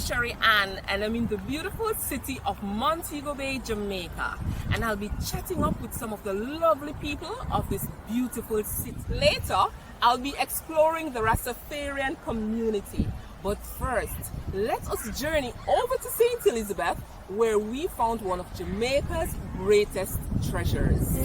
is Sherry Ann, and I'm in the beautiful city of Montego Bay, Jamaica, and I'll be chatting up with some of the lovely people of this beautiful city. Later, I'll be exploring the Rastafarian community, but first, let us journey over to St. Elizabeth, where we found one of Jamaica's greatest treasures.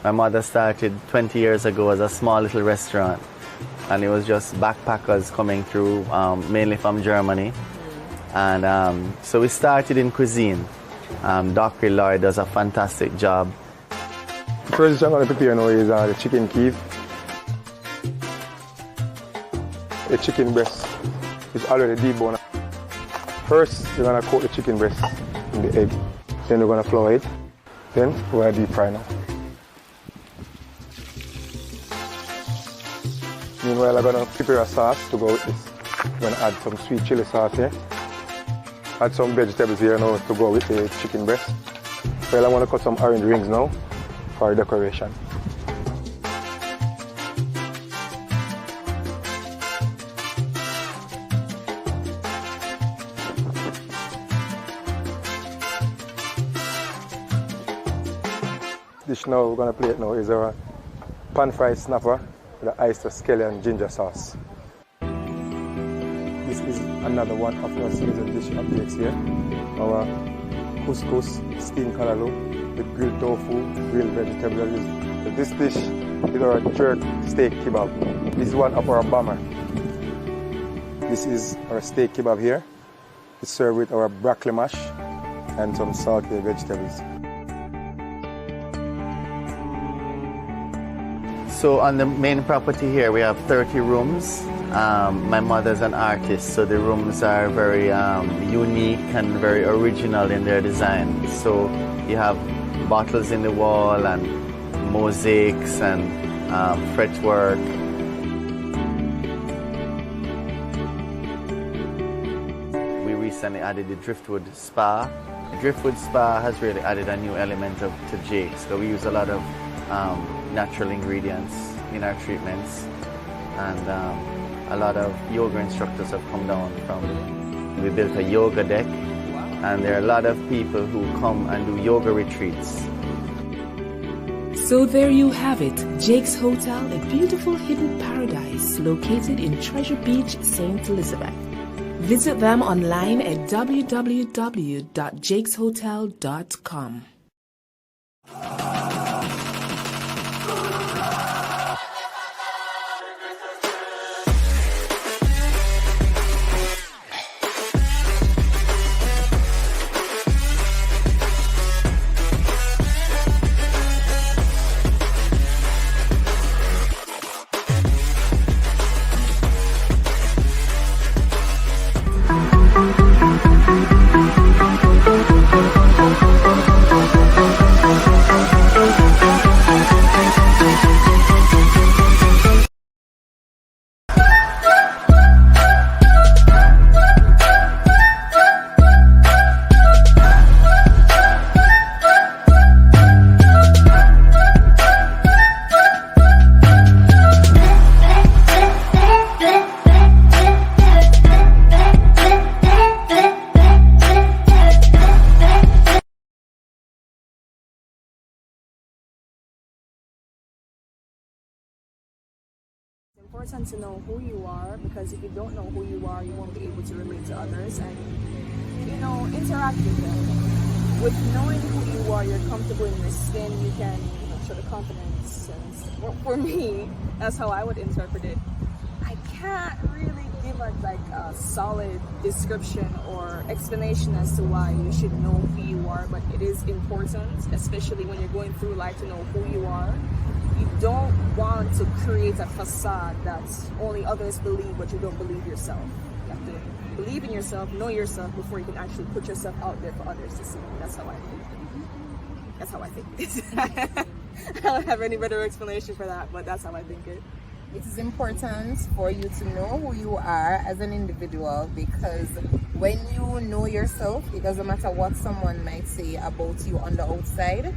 My mother started 20 years ago as a small little restaurant, and it was just backpackers coming through, mainly from Germany. And so we started in cuisine. Dr. Lloyd does a fantastic job. The first dish I'm going to prepare now is the chicken keef. The chicken breast is already deboned. First, we're going to coat the chicken breast in the egg. Then we're going to flour it. Then we're going to deep fry now. Meanwhile, I'm going to prepare a sauce to go with this. I'm going to add some sweet chili sauce here. Add some vegetables here now to go with the chicken breast. Well, I want to cut some orange rings now for decoration. Dish now we're going to plate now is our pan-fried snapper with the oyster scallion ginger sauce. This is another one of our seasoned dish updates here. Our couscous steamed callaloo with grilled tofu, grilled vegetables. So this dish is our jerk steak kebab. This is one of our bomber. This is our steak kebab here. It's served with our broccoli mash and some salted vegetables. So on the main property here, we have 30 rooms. My mother's an artist, so the rooms are very unique and very original in their design. So you have bottles in the wall and mosaics and fretwork. We recently added the Driftwood Spa. Driftwood Spa has really added a new element to Jake's. So we use a lot of natural ingredients in our treatments, and a lot of yoga instructors have come down from. We built a yoga deck, and there are a lot of people who come and do yoga retreats. So there you have it, Jake's Hotel, a beautiful hidden paradise located in Treasure Beach, St. Elizabeth. Visit them online at www.jakeshotel.com. It's important to know who you are, because if you don't know who you are, you won't be able to relate to others and, interact with them. With knowing who you are, you're comfortable in your skin, you can show the confidence and for me, that's how I would interpret it. I can't really give a solid description or explanation as to why you should know who you are, but it is important, especially when you're going through life, to know who you are. You don't want to create a facade that only others believe, but you don't believe yourself. You have to believe in yourself, know yourself before you can actually put yourself out there for others to see. That's how I think. That's how I think it. I don't have any better explanation for that, but that's how I think it. It is important for you to know who you are as an individual, because when you know yourself, it doesn't matter what someone might say about you on the outside,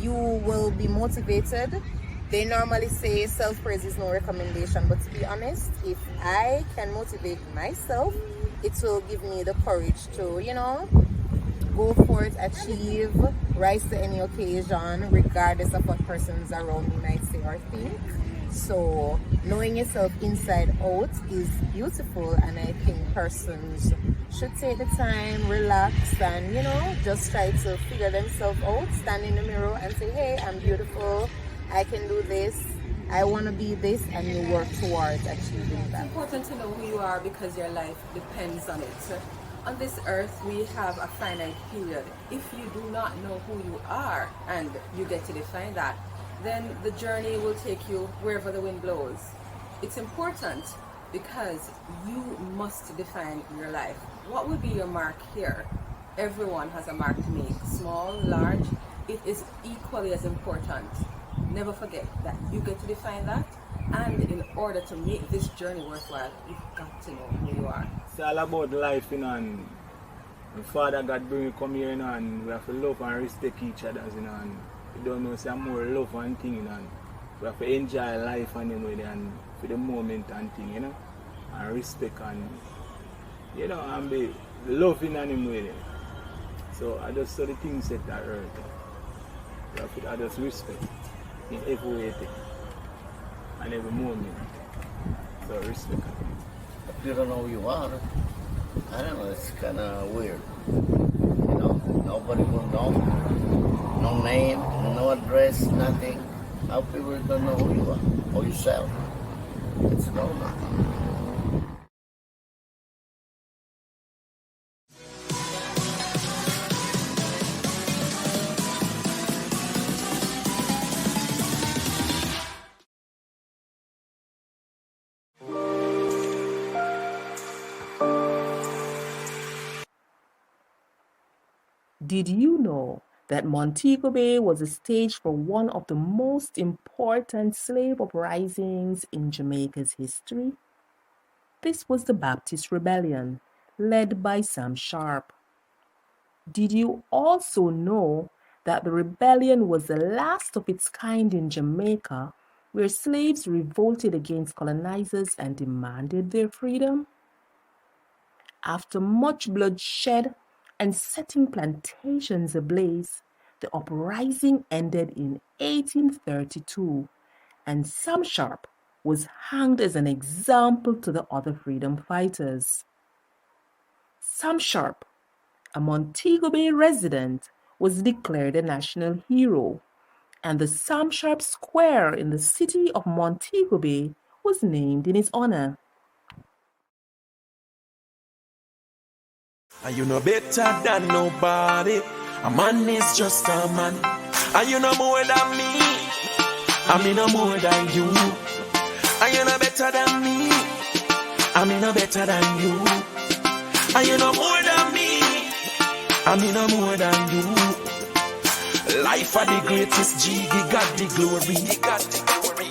you will be motivated. They normally say self-praise is no recommendation, but to be honest, if I can motivate myself, it will give me the courage to, go for it, achieve, rise to any occasion, regardless of what persons around me might say or think. So knowing yourself inside out is beautiful, and I think persons should take the time, relax, and just try to figure themselves out, stand in the mirror and say, hey, I'm beautiful, I can do this, I want to be this, and you work towards achieving that. It's important to know who you are because your life depends on it. On this earth, we have a finite period. If you do not know who you are and you get to define that, then the journey will take you wherever the wind blows. It's important because you must define your life. What would be your mark here? Everyone has a mark to make, small, large. It is equally as important. Never forget that you get to define that, and in order to make this journey worthwhile, you've got to know who you are. It's all about life, and the Father God bring you come here, and we have to love and respect each other, and we don't know some more love and thing, and we have to enjoy life and for the moment and thing, and respect and and be loving and him with it. So I just saw the things that I heard. I just respect in every way and every moment. So respect. If you don't know who you are, I don't know, it's kind of weird. Nobody will know. No name, no address, nothing. How people don't know who you are or yourself? It's normal. Did you know that Montego Bay was a stage for one of the most important slave uprisings in Jamaica's history? This was the Baptist Rebellion, led by S.H.A.P.E. Did you also know that the rebellion was the last of its kind in Jamaica, where slaves revolted against colonizers and demanded their freedom? After much bloodshed and setting plantations ablaze, the uprising ended in 1832, and S.H.A.P.E. was hanged as an example to the other freedom fighters. S.H.A.P.E., a Montego Bay resident, was declared a national hero, and the S.H.A.P.E. Square in the city of Montego Bay was named in his honor. And you know better than nobody. A man is just a man. And you know more than me. I mean no more than you. And you know better than me. I mean no better than you. And you know more than me. I mean no more than you. Life are the greatest G, he got the glory. He got the glory.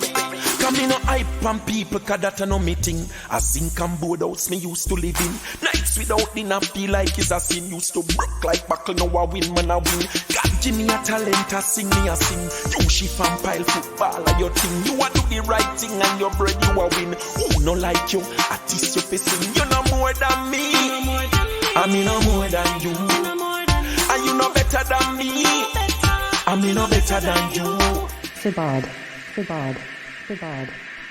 Come in no hype on people, cause that no meeting. I sink and board house me used to live in. Nights without dinner feel like it's a sin. Used to broke like buckle, now I win, man I win. God give me a talent, I sing me a sing. You shift and pile football are your thing. You a do the right thing and your bread you a win. Who no like you, artist you fi sing. You know more than me, I mean no more than you. And you know better than me, I mean no better than you. So bad, so bad. So bad,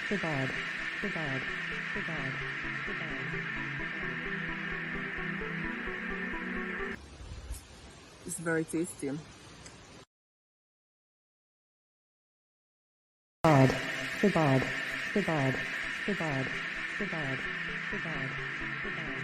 so bad, so bad, so bad, so bad. It's very tasty. Bad, so bad, so bad, so bad, so bad, so bad, so bad.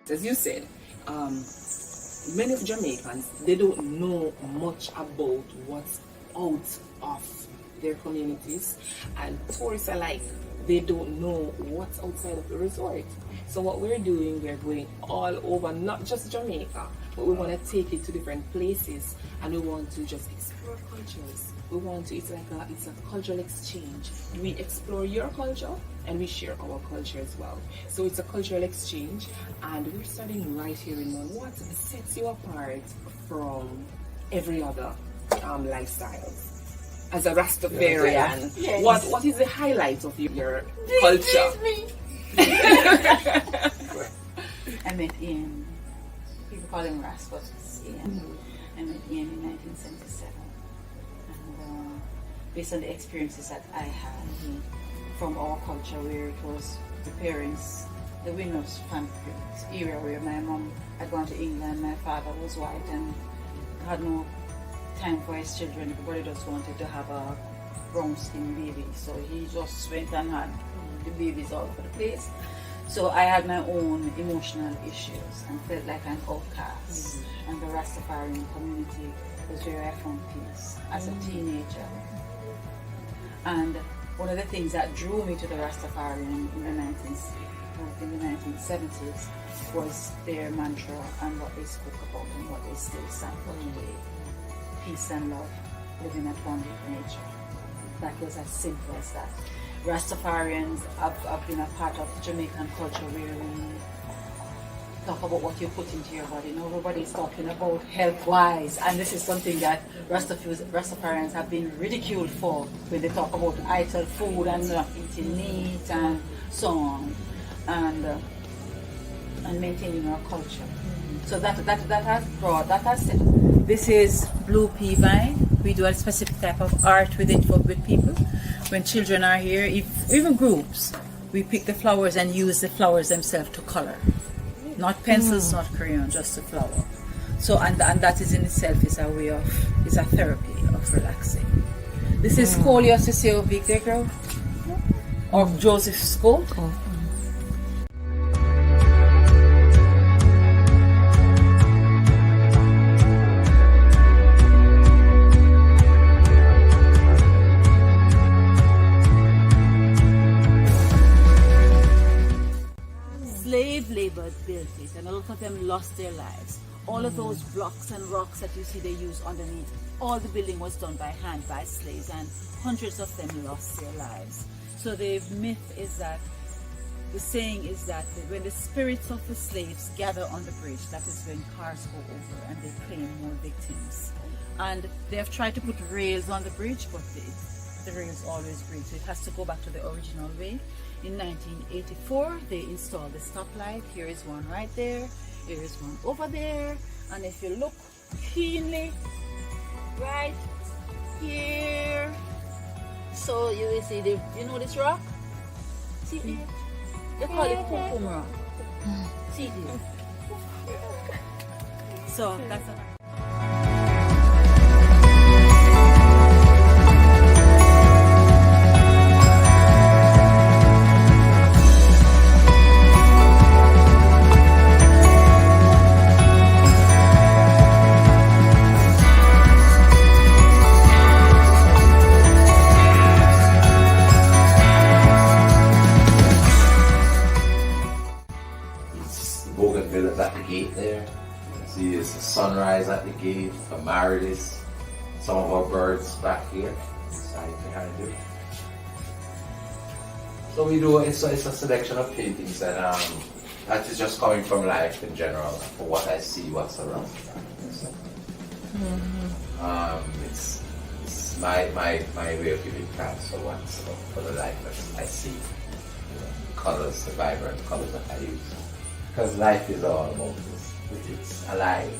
As you said, many of Jamaicans, they don't know much about what's out of their communities, and tourists alike, they don't know what's outside of the resort. So what we're doing, we're going all over, not just Jamaica, but we want to take it to different places, and we want to just explore cultures. We want to, it's a cultural exchange. We explore your culture and we share our culture as well. So it's a cultural exchange, and we're starting right here in Mon. What sets you apart from every other lifestyle? As a Rastafarian, yes. What is the highlight of your culture? I met Ian, people call him Rasta, but it's Ian. I met Ian in 1977. And based on the experiences that I had from our culture, where it was the parents, the winners' family era, where my mom had gone to England, my father was white and had no time for his children. Everybody just wanted to have a brown skin baby, so he just went and had the babies all over the place. So I had my own emotional issues and felt like an outcast. And the Rastafarian community was where I found peace as a teenager. And one of the things that drew me to the Rastafarian in the 1970s was their mantra and what they spoke about and what they still stand for today. Peace and love, living at one with nature. That was as simple as that. Rastafarians have been a part of Jamaican culture where we talk about what you put into your body. Now everybody's talking about health-wise, and this is something that Rastafarians have been ridiculed for when they talk about idle food and not eating meat and so on, and maintaining our culture. So that has set. This is blue pea vine. We do a specific type of art with it with people. When children are here, even groups, we pick the flowers and use the flowers themselves to color. Not pencils, not crayon, just the flower. So, and that is in itself is a therapy of relaxing. This is Scolia Ciceo Victor girl, or Joseph Scott. Slave labor built it, and a lot of them lost their lives. All of those blocks and rocks that you see they use underneath, all the building was done by hand by slaves, and hundreds of them lost their lives. So the myth is that, the saying is that when the spirits of the slaves gather on the bridge, that is when cars go over and they claim more victims. And they have tried to put rails on the bridge, but the rails always break, so it has to go back to the original way. In 1984, they installed the stoplight. Here is one right there. Here is one over there. And if you look keenly, right here, so you will see you know this rock? See it? They call it Pum rock. See it? So that's a at the gate there. See, it's the sunrise release some of our birds back here. Side behind you. So we do, it's a selection of paintings and that is just coming from life in general, for what I see, what's around. So, it's my way of giving thanks for for the life that I see. You know, the colors, the vibrant colors that I use. Because life is all about this. It's alive.